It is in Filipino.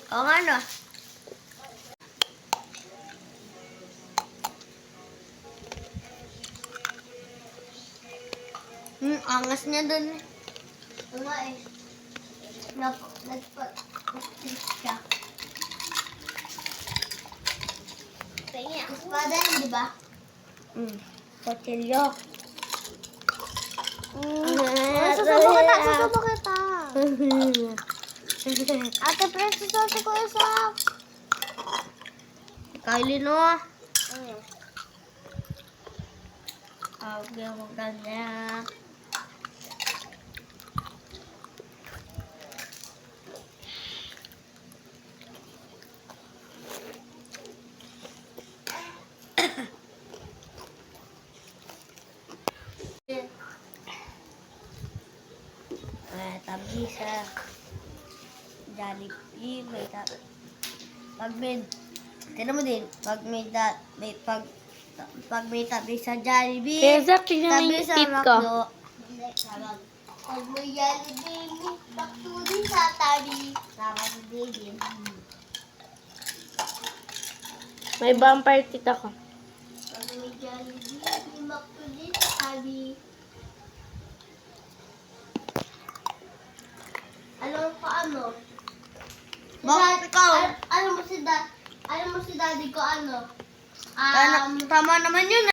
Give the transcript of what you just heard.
Oo nga no. Angas niya dun. Oo nga eh. Nagpa-stick siya. Espada yun, di ba? Kutsilyo. Susubo kita. Ate, precious ko isa. Kylie, no? Okay, maganda. Tabi sa Jollibee, may tabi. Pag may, tinan mo din, pag may tabi sa Jollibee, Kaya Zach, tignan mo tabi yung sa tip ko. McDo. Hindi, tama. Pag may Jollibee, may McDo din sa tabi. Tama si David. May vampire tita ko. Pag may Jollibee, may McDo din sa tabi. Ano? Bakit ikaw? Ano mo si daddy ko, ano? Tama naman yun.